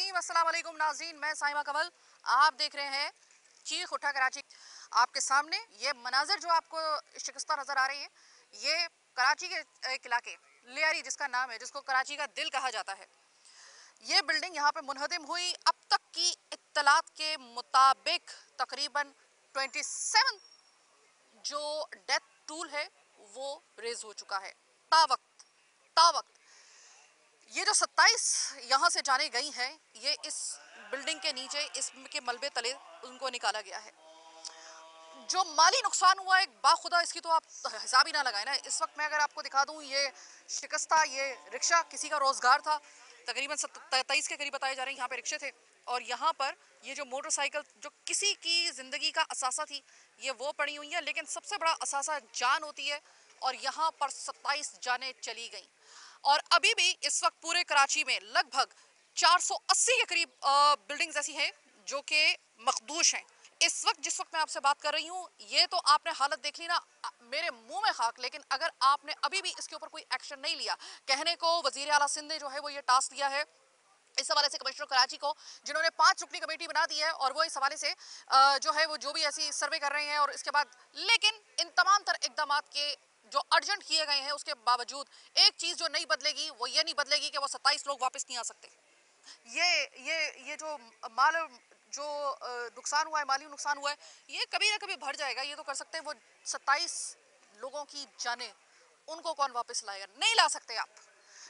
रहीम। अस्सलाम वालेकुम नाज़रीन, मैं साइमा कमल। आप देख रहे हैं चीख उठा कराची। आपके सामने ये मनाजर जो आपको शिकस्ता नज़र आ रही है, ये कराची के एक इलाके लियारी जिसका नाम है, जिसको कराची का दिल कहा जाता है। ये बिल्डिंग यहाँ पे मुनहदिम हुई। अब तक की इत्तलात के मुताबिक तकरीबन 27 जो डेथ टूल है वो रेज हो चुका है। तावक्त ये जो 27 यहाँ से जाने गई हैं, ये इस बिल्डिंग के नीचे इसके मलबे तले उनको निकाला गया है। जो माली नुकसान हुआ है बाखुदा, इसकी तो आप हिसाब ही ना लगाए ना। इस वक्त मैं अगर आपको दिखा दूं, ये शिकस्ता ये रिक्शा किसी का रोजगार था। तकरीबन 23 के करीब बताए जा रहे हैं यहाँ पे रिक्शे थे। और यहाँ पर ये जो मोटरसाइकिल जो किसी की जिंदगी का असासा थी, ये वो पड़ी हुई है। लेकिन सबसे बड़ा असासा जान होती है, और यहाँ पर 27 जानें चली गई। और अभी भी इस वक्त पूरे कराची में लगभग 480 के करीब बिल्डिंग्स ऐसी हैं जो कि मखदूश हैं। इस वक्त जिस वक्त मैं आपसे बात कर रही हूँ, ये तो आपने हालत देख ली ना, मेरे मुंह में खाक। लेकिन अगर आपने अभी भी इसके ऊपर कोई एक्शन नहीं लिया, कहने को वजीर आला सिंध ने जो है वो ये टास्क दिया है इस हवाले से कमिश्नर कराची को, जिन्होंने 5 रुकनी कमेटी बना दी है, और वो इस हवाले से जो है वो जो भी ऐसी सर्वे कर रहे हैं। और इसके बाद लेकिन इन तमाम तर इकदाम के जो अर्जेंट किए गए हैं, उसके बावजूद एक चीज जो नहीं बदलेगी, वो ये नहीं बदलेगी कि वो 27 लोग वापस नहीं आ सकते। ये जो माल जो नुकसान हुआ है, माली नुकसान हुआ है, ये कभी ना कभी भर जाएगा। ये तो कर सकते हैं, वो 27 लोगों की जाने उनको कौन वापस लाएगा? नहीं ला सकते आप।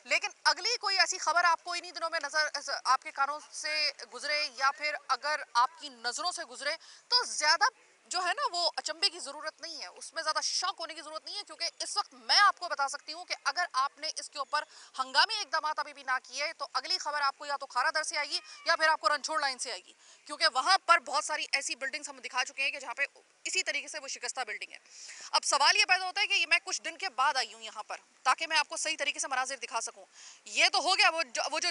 लेकिन अगली कोई ऐसी खबर आपको इन्हीं दिनों में नजर आपके कानों से गुजरे, या फिर अगर आपकी नजरों से गुजरे, तो ज्यादा जो है ना वो अचंभे की जरूरत नहीं है, उसमें ज्यादा शौक होने की जरूरत नहीं है। क्योंकि इस वक्त मैं आपको बता सकती हूँ कि अगर आपने इसके ऊपर हंगामी इकदाम अभी भी ना किए, तो अगली खबर आपको या तो खारादर से आएगी या फिर आपको रनछोड़ लाइन से आएगी। क्योंकि वहां पर बहुत सारी ऐसी बिल्डिंग्स हम दिखा चुके हैं कि जहाँ पे इसी तरीके से वो शिकस्ता बिल्डिंग है। अब सवाल ये पैदा होता है कि मैं कुछ दिन के बाद आई हूँ यहाँ पर, ताकि मैं आपको सही तरीके से मनाजिर दिखा सकूं। ये तो हो गया, वो जो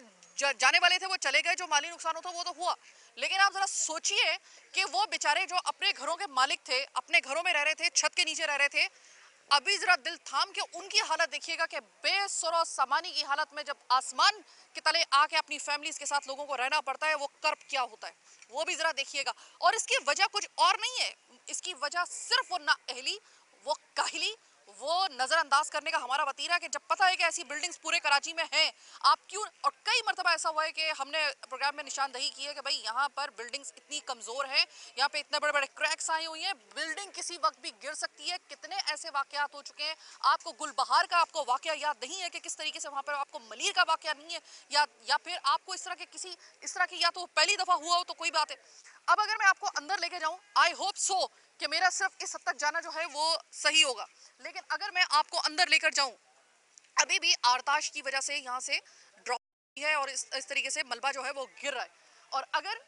जाने वाले थे वो चले गए, जो माली नुकसान होता वो तो हुआ। लेकिन आप जरा सोचिए कि वो बेचारे जो अपने घरों के मालिक थे, अपने घरों में रह रहे थे, छत के नीचे रह रहे थे, अभी जरा दिल थाम के उनकी हालत देखिएगा कि बेसुरो सामानी की हालत में जब आसमान के तले आके अपनी फैमिलीज के साथ लोगों को रहना पड़ता है, वो कर्ब क्या होता है वो भी जरा देखिएगा। और इसकी वजह कुछ और नहीं है, इसकी वजह सिर्फ वो नाअहली, वो काहिली, वो नजरअंदाज करने का हमारा वतीरा कि जब पता है कि ऐसी बिल्डिंग्स पूरे कराची में हैं, आप क्यों। और कई मरतबा ऐसा हुआ है कि हमने प्रोग्राम में निशानदही की है कि भाई यहाँ पर बिल्डिंग्स इतनी कमजोर हैं, यहाँ पे इतने बड़े बड़े क्रैक्स आए हुई हैं, बिल्डिंग किसी वक्त भी गिर सकती है। कितने ऐसे वाकयात हो चुके हैं। आपको गुलबहार का आपको वाकया याद नहीं है कि किस तरीके से वहां पर आपको मलीर का वाकया नहीं है, या फिर आपको इस तरह के किसी इस तरह की, या तो पहली दफा हुआ हो तो कोई बात है। अब अगर मैं आपको अंदर लेके जाऊं, आई होप सो कि मेरा सिर्फ इस हद तक जाना जो है वो सही होगा। लेकिन अगर मैं आपको अंदर लेकर जाऊं, अभी भी आरताश की वजह से यहाँ से ड्रॉप है, और इस तरीके से मलबा जो है वो गिर रहा है। और अगर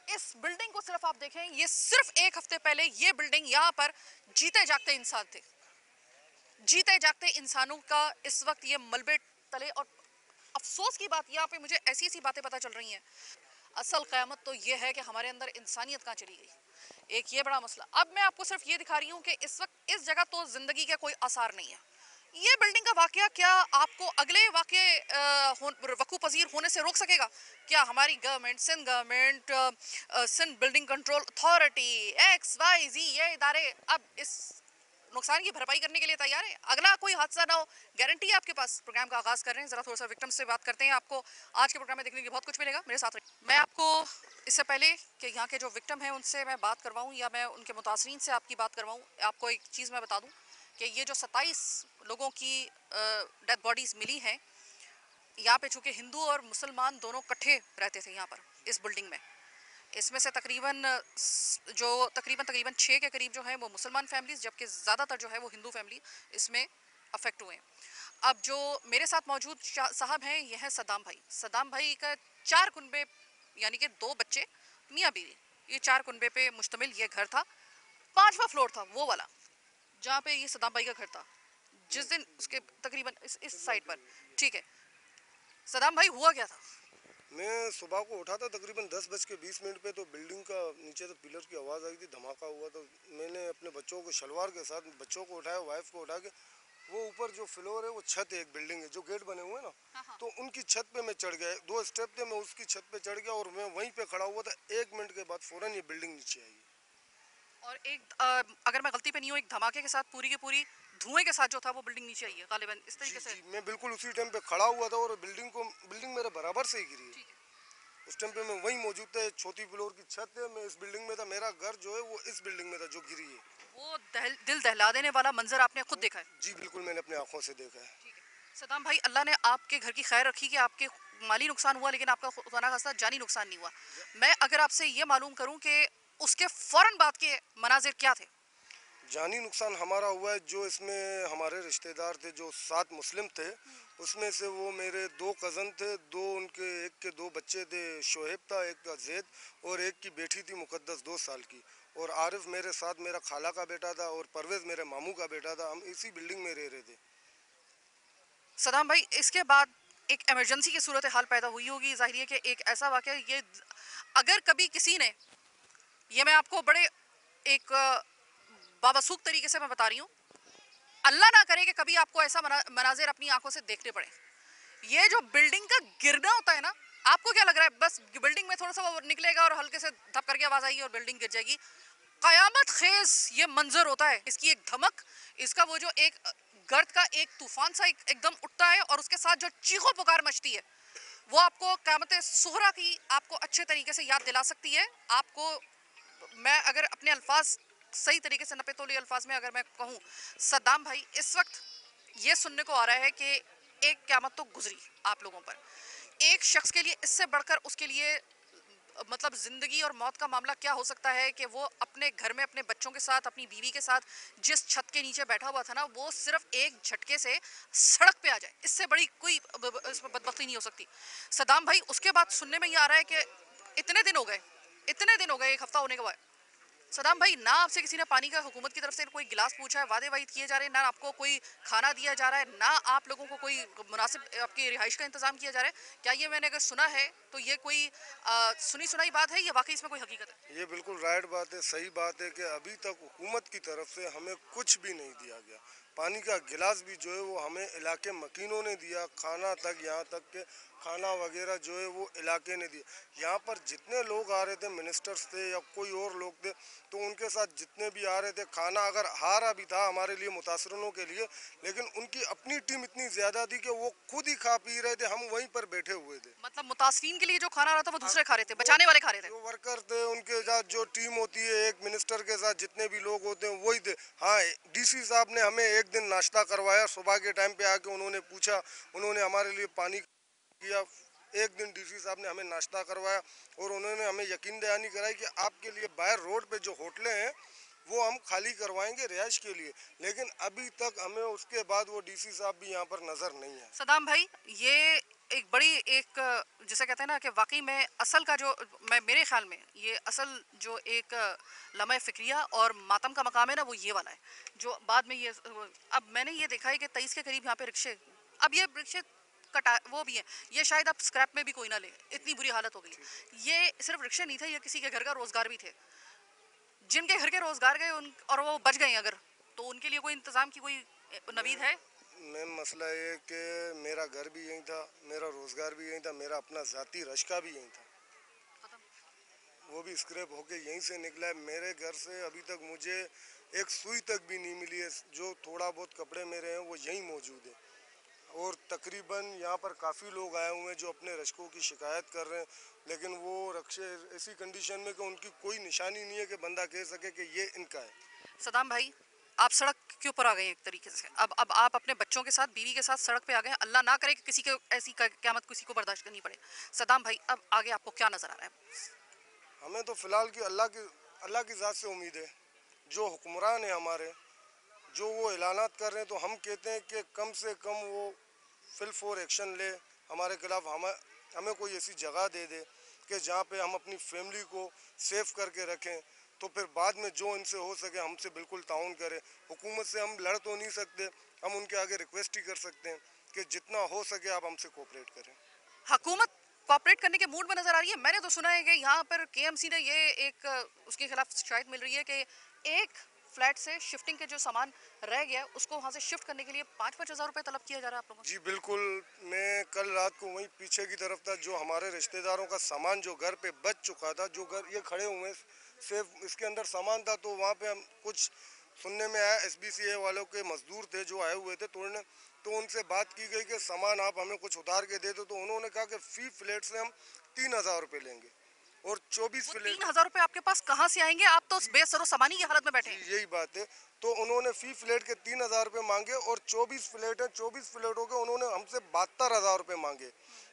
इस बिल्डिंग को सिर्फ आप देखें, ये सिर्फ एक हफ्ते पहले ये बिल्डिंग यहाँ पर जीते जागते इंसान थे, जीते जागते इंसानों का इस वक्त ये मलबे तले। और अफसोस की बात यहाँ पे मुझे ऐसी ऐसी बातें पता चल रही हैं। असल क़यामत तो ये है कि हमारे अंदर इंसानियत कहाँ चली गई, एक ये बड़ा मसला। अब मैं आपको सिर्फ ये दिखा रही हूँ कि इस वक्त इस जगह तो जिंदगी का कोई आसार नहीं है। ये बिल्डिंग का वाकया क्या आपको अगले वाकये वकू पजीर होने से रोक सकेगा? क्या हमारी government, Sindh government, Sindh building control authority, XYZ ये इदारे अब इस नुकसान की भरपाई करने के लिए तैयार है? अगला कोई हादसा ना हो, गारंटी है आपके पास? प्रोग्राम का आगाज कर रहे हैं, जरा थोड़ा सा विक्टिम से बात करते हैं। आपको आज के प्रोग्राम में देखने के लिए बहुत कुछ मिलेगा, मेरे साथ रहिए। मैं आपको इससे पहले कि यहाँ के जो विक्टिम हैं उनसे मैं बात करवाऊँ या मैं उनके मुतासरीन से आपकी बात करवाऊँ, आपको एक चीज़ मैं बता दूँ कि ये जो 27 लोगों की डेथ बॉडीज़ मिली हैं, यहाँ पे चूँकि हिंदू और मुसलमान दोनों इकट्ठे रहते थे यहाँ पर इस बिल्डिंग में, इसमें से तकरीबन 6 के करीब जो है वो मुसलमान फैमिलीज, जबकि ज़्यादातर जो है वो हिंदू फैमिली इसमें अफेक्ट हुए हैं। अब जो मेरे साथ मौजूद साहब हैं, ये हैं सद्दाम भाई। सद्दाम भाई का 4 कुनबे यानी कि 2 बच्चे, मियाँ बीवी, ये 4 कुनबे पे मुश्तमिल ये घर था। 5वां फ्लोर था वो वाला जहाँ पे ये सद्दाम भाई का घर था, जिस दिन उसके तकरीबन इस साइड पर। ठीक है सद्दाम भाई, हुआ क्या था? मैं सुबह को उठा था तकरीबन 10:20 पे, तो बिल्डिंग का नीचे से पिलर की आवाज़ आई थी, धमाका हुआ। तो मैंने अपने बच्चों को शलवार के साथ बच्चों को उठाया, वाइफ को उठा के वो ऊपर जो फ्लोर है वो छत है, एक बिल्डिंग है जो गेट बने हुए हैं ना, हाँ। तो उनकी छत पे मैं चढ़ गया, 2 स्टेप थे, मैं उसकी छत पे चढ़ गया और मैं वहीं पे खड़ा हुआ था। 1 मिनट के बाद फौरन ये बिल्डिंग नीचे आई। और एक अगर मैं गलती पे नहीं हूँ, एक धमाके के साथ पूरी की पूरी धुएं के साथ जो था वो बिल्डिंग नीचे आई है गालिबन इस जी तरीके से। जी, मैं बिल्कुल उसी टाइम पे खड़ा हुआ था और बिल्डिंग मेरे बराबर से ही गिरी है। ठीक है। उस टाइम पे मैं वहीं मौजूद था, छोटी फ्लोर की छत है, मैं इस बिल्डिंग में था, मेरा घर जो है वो इस बिल्डिंग में था जो गिरी है। वो दिल दहला देने वाला मंजर आपने खुद देखा है। जी बिल्कुल, मैंने अपनी आंखों से देखा है। ठीक है। सदाम भाई, अल्लाह ने आपके घर की खैर रखी कि आपके माली नुकसान हुआ लेकिन आपका खुदा ना खास्ता जानी नुकसान नहीं हुआ। मैं अगर आपसे ये मालूम करूं कि उसके फौरन बाद के मनाजिर क्या थे। जानी नुकसान हमारा हुआ है, जो इसमें हमारे रिश्तेदार थे जो 7 मुस्लिम थे, उसमें से वो मेरे 2 कज़न थे, 2 उनके, एक के 2 बच्चे थे, शोहेब था, एक का जैद, और एक की बेटी थी मुकद्दस 2 साल की, और आरिफ मेरे साथ मेरा खाला का बेटा था, और परवेज़ मेरे मामू का बेटा था। हम इसी बिल्डिंग में रह रहे थे। सदाम भाई, इसके बाद एक इमरजेंसी की सूरत हाल पैदा हुई होगी, जाहिर है कि एक ऐसा वाक़या, ये अगर कभी किसी ने, ये मैं आपको बड़े एक बावसूख तरीके से मैं बता रही हूँ, अल्लाह ना करे कि कभी आपको ऐसा मनाजिर अपनी आंखों से देखने पड़े। ये जो बिल्डिंग का गिरना होता है ना, आपको क्या लग रहा है बस बिल्डिंग में थोड़ा सा वो निकलेगा और हल्के से धप करके आवाज आएगी और बिल्डिंग गिर जाएगी? कयामत खेज ये मंजर होता है, इसकी एक धमक, इसका वो जो एक गर्द का एक तूफान सा एकदम उठता है और उसके साथ जो चीखों पुकार मचती है, वो आपको क़यामत सुहरा की आपको अच्छे तरीके से याद दिला सकती है। आपको मैं अगर अपने अल्फाज सही तरीके से नपे-तोली अल्फाज में अगर मैं कहूँ, सद्दाम भाई, इस वक्त ये सुनने को आ रहा है कि एक क़यामत तो गुजरी आप लोगों पर। एक शख्स के लिए इससे बढ़कर उसके लिए मतलब जिंदगी और मौत का मामला क्या हो सकता है कि वो अपने घर में अपने बच्चों के साथ, अपनी बीवी के साथ जिस छत के नीचे बैठा हुआ था ना, वो सिर्फ एक झटके से सड़क पे आ जाए। इससे बड़ी कोई इसमें बदबख्ती नहीं हो सकती। सदाम भाई, उसके बाद सुनने में ये आ रहा है कि इतने दिन हो गए, 1 हफ्ता होने के बाद, सदाम भाई, ना आपसे किसी ने पानी का हुकूमत की तरफ से कोई गिलास पूछा है, वादे वाइद किए जा रहे हैं, ना आपको कोई खाना दिया जा रहा है, ना आप लोगों को कोई मुनासिब आपकी रिहाइश का इंतजाम किया जा रहा है। क्या ये मैंने अगर सुना है तो ये कोई सुनी सुनाई बात है या वाकई इसमें कोई हकीकत है? ये बिल्कुल राइट बात है, सही बात है कि अभी तक हुकूमत की तरफ से हमें कुछ भी नहीं दिया गया। पानी का गिलास भी जो है वो हमें इलाके मकीनों ने दिया, खाना तक, यहाँ तक के खाना वगैरह जो है वो इलाके ने दिया। यहाँ पर जितने लोग आ रहे थे, मिनिस्टर्स थे या कोई और लोग थे, तो उनके साथ जितने भी आ रहे थे, खाना अगर हारा भी था हमारे लिए, मुतासरनों के लिए, लेकिन उनकी अपनी टीम इतनी ज़्यादा थी कि वो खुद ही खा पी रहे थे, हम वहीं पर बैठे हुए थे। मतलब मुतासरीन के लिए जो खाना आ रहा था वो दूसरे खा रहे थे, बचाने वाले खा रहे थे। जो वर्कर थे उनके साथ जो टीम होती है, एक मिनिस्टर के साथ जितने भी लोग होते हैं वही थे। हाँ, डीसी साहब ने हमें एक दिन नाश्ता करवाया, सुबह के टाइम पे आके उन्होंने पूछा, उन्होंने हमारे लिए पानी किया। एक दिन डीसी साहब ने हमें नाश्ता करवाया और उन्होंने हमें यकीन दहानी कराई कि आपके लिए बाहर रोड पे जो होटलें हैं वो हम खाली करवाएंगे रिहाइश के लिए, लेकिन अभी तक हमें उसके बाद वो डीसी साहब भी यहाँ पर नज़र नहीं है। सदाम भाई, ये एक बड़ी एक जिसे कहते हैं ना कि वाकई में असल का जो, मैं मेरे ख्याल में ये असल जो एक लम्हा फ़िक्रिया और मातम का मकाम है ना, वो ये वाला है जो बाद में ये अब मैंने ये देखा है कि 23 के करीब यहाँ पे रिक्शे, अब ये रिक्शे कटा वो भी है, ये शायद अब स्क्रैप में भी कोई ना ले, इतनी बुरी हालत हो गई। ये सिर्फ रिक्शे नहीं थे, ये किसी के घर का रोजगार भी थे, जिनके घर के रोजगार गए उन और वो बच गए अगर, तो उनके लिए कोई इंतजाम की कोई नवीद है? मैम मसला ये है कि मेरा घर भी यहीं था, मेरा रोज़गार भी यहीं था, मेरा अपना ज़ाती रश्का भी यहीं था, वो भी स्क्रैप होके यहीं से निकला है। मेरे घर से अभी तक मुझे एक सुई तक भी नहीं मिली है, जो थोड़ा बहुत कपड़े मेरे हैं वो यहीं मौजूद है। और तकरीबन यहाँ पर काफ़ी लोग आए हुए हैं जो अपने रश्कों की शिकायत कर रहे हैं, लेकिन वो रक्शे ऐसी कंडीशन में कि उनकी कोई निशानी नहीं है कि बंदा कह सके कि ये इनका है। सदाम भाई, आप सड़क के ऊपर आ गए एक तरीके से, अब आप अपने बच्चों के साथ, बीवी के साथ सड़क पे आ गए, अल्लाह ना करे कि किसी के ऐसी क़यामत किसी को बर्दाश्त करनी पड़े। सदाम भाई, अब आगे आपको क्या नजर आ रहा है? हमें तो फ़िलहाल की अल्लाह की ज़ात से उम्मीद है। जो हुक्मरान है हमारे, जो वो ऐलानात कर रहे हैं, तो हम कहते हैं कि कम से कम वो फिल फॉर एक्शन ले हमारे खिलाफ, हमें कोई ऐसी जगह दे दे कि जहाँ पे हम अपनी फैमिली को सेफ करके रखें। तो फिर बाद में जो इनसे हो सके हमसे बिल्कुल ताउन करें। हुकूमत से हम लड़ तो नहीं सकते, हम उनके आगे रिक्वेस्ट ही कर सकते हैं कि जितना हो सके आप हमसे कोऑपरेट करें। हुकूमत कॉपरेट करने के मूड में नजर आ रही है? मैंने तो सुना है कि यहाँ पर केएमसी ने ये एक उसके खिलाफ शिकायत मिल रही है कि एक फ्लैट से शिफ्टिंग के जो सामान रह गया उसको वहाँ से शिफ्ट करने के लिए 5-5 हज़ार रुपये तलब किया जा रहा है आप लोगों जी बिल्कुल। मैं कल रात को वहीं पीछे की तरफ था, जो हमारे रिश्तेदारों का सामान जो घर पे बच चुका था, जो घर ये खड़े हुए सिर्फ इसके अंदर सामान था, तो वहाँ पे हम कुछ सुनने में आया SBCA वालों के मजदूर थे जो आए हुए थे तोड़ने, तो उनसे बात की गई कि सामान आप हमें कुछ उतार के दे दो, तो उन्होंने कहा कि फी फ्लैट से हम 3,000 रुपये लेंगे और 24 वो फ्लैट। 3,000 रुपये आपके पास कहाँ से आएंगे? आप तो बेसरो सामानी की हालत में बैठे जी हैं। यही बात है। तो उन्होंने फी फ्लैट के 3,000 रुपये मांगे और 24 फ्लैट है, 24 फ्लैटों के उन्होंने हमसे 72,000 रुपये मांगे।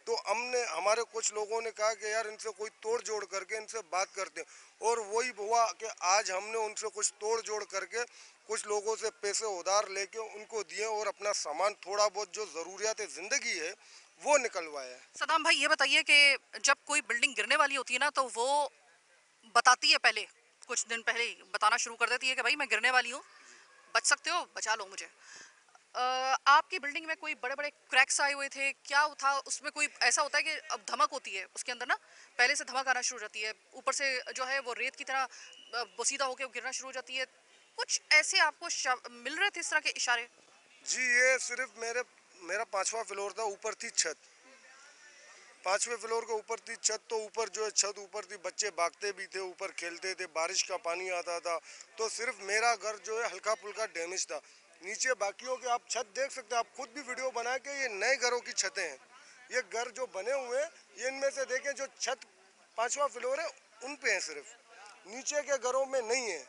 तो हमने हमारे कुछ लोगों ने कहा कि यार इनसे कोई तोड़ जोड़ करके इनसे बात करते हैं, और वही हुआ कि आज हमने उनसे कुछ तोड़ जोड़ करके कुछ लोगों से पैसे उधार लेके उनको दिए और अपना सामान थोड़ा बहुत जो ज़रूरियात ज़िंदगी है वो निकलवाया है। सदाम भाई, ये बताइए कि जब कोई बिल्डिंग गिरने वाली होती है ना, तो वो बताती है पहले, कुछ दिन पहले ही बताना शुरू कर देती है कि भाई मैं गिरने वाली हूँ, बच सकते हो, बचा लो मुझे। आपकी बिल्डिंग में कोई बड़े बड़े क्रैक्स आए हुए थे क्या था? उसमें कोई ऐसा होता है कि अब धमक होती है उसके अंदर ना, पहले से धमक आना शुरू हो जाती है, ऊपर से जो है वो रेत की तरह बोसीदा होकर गिरना शुरू हो जाती है, कुछ ऐसे आपको मिल रहे थे इस तरह के इशारे? जी ये सिर्फ मेरा 5वां फ्लोर था, ऊपर थी छत, 5वें फ्लोर के ऊपर थी छत, तो ऊपर जो है छत ऊपर थी, बच्चे भागते भी थे, ऊपर खेलते थे, बारिश का पानी आता था, तो सिर्फ मेरा घर जो है हल्का फुल्का डैमेज था। नीचे बाकियों के आप छत देख सकते हैं, आप खुद भी वीडियो बनाए कि ये नए घरों की छतें हैं, ये घर जो बने हुए हैं ये इनमें से देखें जो छत 5वां फ्लोर है उन पे है, सिर्फ नीचे के घरों में नहीं है।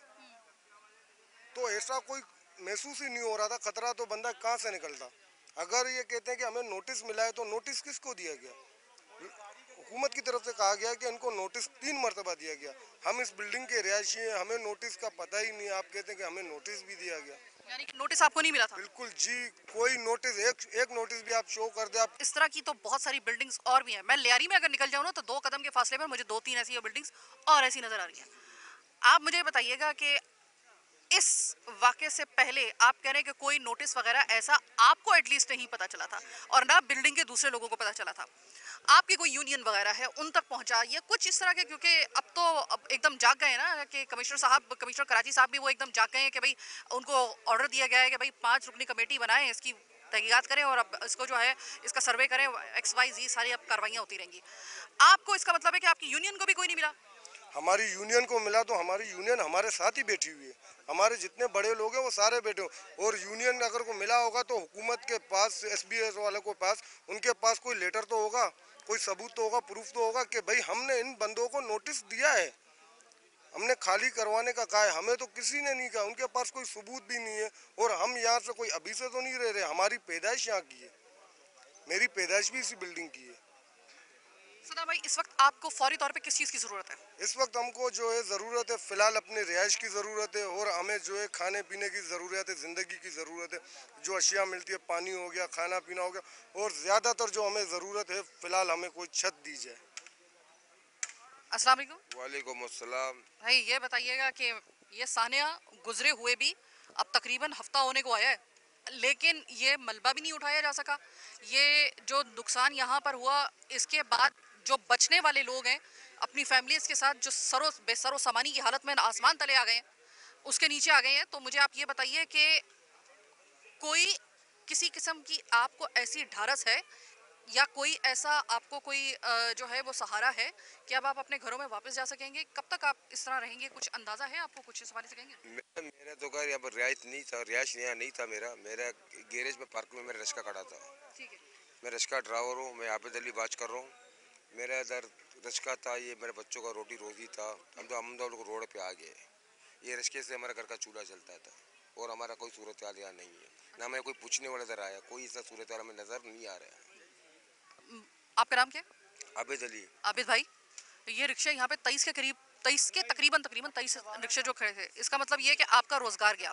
तो ऐसा कोई महसूस ही नहीं हो रहा था, खतरा तो बंदा कहाँ से निकलता। अगर ये कहते हैं कि हमें नोटिस मिला है, तो नोटिस किसको दिया गया? हुकूमत की तरफ से कहा गया कि इनको नोटिस 3 मरतबा दिया गया। हम इस बिल्डिंग के रिहायशी हैं, हमें नोटिस का पता ही नहीं। आप कहते हैं कि हमें नोटिस भी दिया गया। यानी कि नोटिस आपको नहीं मिला था? बिल्कुल जी, कोई नोटिस एक नोटिस भी आप शो कर दे आप। इस तरह की तो बहुत सारी बिल्डिंग्स और भी हैं। मैं लियारी में अगर निकल जाऊँ ना, तो 2 कदम के फासले पर मुझे 2-3 ऐसी बिल्डिंग्स और ऐसी नजर आ रही हैं। आप मुझे बताइएगा कि इस वाक़ये से पहले आप कह रहे हैं कि कोई नोटिस वगैरह ऐसा आपको एटलीस्ट नहीं पता चला था, और ना बिल्डिंग के दूसरे लोगों को पता चला था। आपकी कोई यूनियन वगैरह है उन तक पहुंचा या कुछ इस तरह के? क्योंकि अब एकदम जाग गए हैं ना कि कमिश्नर कराची साहब भी वो एकदम जाग गए हैं कि भाई उनको ऑर्डर दिया गया है कि भाई 5 रुकनी कमेटी बनाएं, इसकी तहकीकात करें और अब इसको जो है इसका सर्वे करें, XYZ सारी अब कार्रवाइयाँ होती रहेंगी। आपको इसका मतलब है कि आपकी यूनियन को भी कोई नहीं मिला? हमारी यूनियन को मिला, तो हमारी यूनियन हमारे साथ ही बैठी हुई है, हमारे जितने बड़े लोग हैं वो सारे बैठे हो। और यूनियन अगर को मिला होगा तो हुकूमत के पास, SBS वालों के पास, उनके पास कोई लेटर तो होगा, कोई सबूत तो होगा, प्रूफ तो होगा कि भाई हमने इन बंदों को नोटिस दिया है, हमने खाली करवाने का कहा है। हमें तो किसी ने नहीं कहा, उनके पास कोई सबूत भी नहीं है। और हम यहाँ से कोई अभी से तो नहीं रह रहे, हमारी पैदाइश यहाँ की है, मेरी पैदाइश भी इसी बिल्डिंग की है। सदा भाई, इस वक्त आपको फौरी तौर पे किस चीज़ की ज़रूरत है? इस वक्त हमको जो है ज़रूरत है, फ़िलहाल अपने रिहाइश की ज़रूरत है, और हमें जो है खाने पीने की ज़रूरत है, ज़िंदगी की ज़रूरत है। जो अशिया मिलती है, पानी हो गया, खाना पीना हो गया, और ज़्यादातर जो हमें ज़रूरत है फ़िलहाल हमें कोई छत दी जाए। अस्सलाम वालेकुम। वालेकुम अस्सलाम। भाई ये बताइएगा कि ये सानिया गुजरे हुए भी अब तकरीबन हफ्ता होने को आया है, लेकिन ये मलबा भी नहीं उठाया जा सका। ये जो नुकसान यहाँ पर हुआ, इसके बाद जो बचने वाले लोग हैं अपनी फैमिलीज के साथ, जो बेसरो सामानी की हालत में आसमान तले आ गए हैं, उसके नीचे आ गए हैं, तो मुझे आप ये बताइए कि कोई किसी किस्म की आपको ऐसी ढारस है या कोई ऐसा आपको कोई जो है वो सहारा है कि अब आप अपने घरों में वापस जा सकेंगे? कब तक आप इस तरह रहेंगे, कुछ अंदाजा है आपको? कुछ इस बारे से कहेंगे? मेरा तो घर यहाँ पर रिहायश नहीं था, रिहायश यहाँ नहीं था। मेरा गैरेज में पार्क में मेरा रिक्शा खड़ा था। ठीक है। मैं रिक्शा ड्राइवर हूँ, मैं आबिद अली बात कर रहा हूँ। मेरा इधर रिक्शा था, ये मेरे बच्चों का रोटी रोजी था। हम तो लोग रोड पे आ गए। ये रिक्शे से हमारा घर का चूल्हा चलता था, और हमारा कोई सूरत हाल यहाँ नहीं है, ना हमें कोई पूछने वाला नजर आया, कोई ऐसा सूरत हाल हमें नजर नहीं आ रहा है। आपका नाम क्या है? आबिद अली। आबिद भाई, ये रिक्शे यहाँ पे 23 के करीब, 23 के तकरीबन तकरीबन 23 रिक्शे जो खड़े थे, इसका मतलब ये है कि आपका रोजगार गया।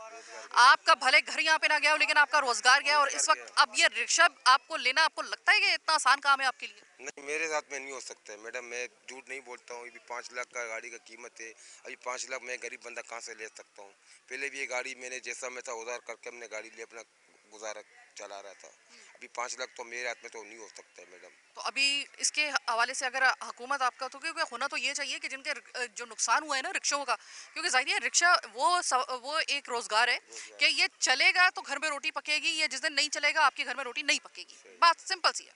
आपका भले घर यहाँ पे ना गया हो, लेकिन आपका रोजगार गया। और इस वक्त अब ये रिक्शा आपको लेना, आपको लगता है कि इतना आसान काम है आपके लिए? नहीं, मेरे साथ में नहीं हो सकता है मैडम, मैं झूठ नहीं बोलता हूँ। अभी 5 लाख का गाड़ी का कीमत है। अभी 5 लाख मैं गरीब बंदा कहाँ से ले सकता हूँ? पहले भी ये गाड़ी मैंने जैसा मैं था उधार करके हमने गाड़ी ली, अपना गुजारा चला रहा था। अभी 5 लाख तो मेरे हाथ में तो नहीं हो सकता है मैडम। तो अभी इसके हवाले से अगर हुकूमत आपका, तो क्योंकि होना तो ये चाहिए कि जिनके जो नुकसान हुआ है ना रिक्शों का, क्योंकि जाहिर है रिक्शा वो एक रोजगार है कि ये चलेगा तो घर में रोटी पकेगी, ये जिस दिन नहीं चलेगा आपके घर में रोटी नहीं पकेगी, बात सिंपल सी है।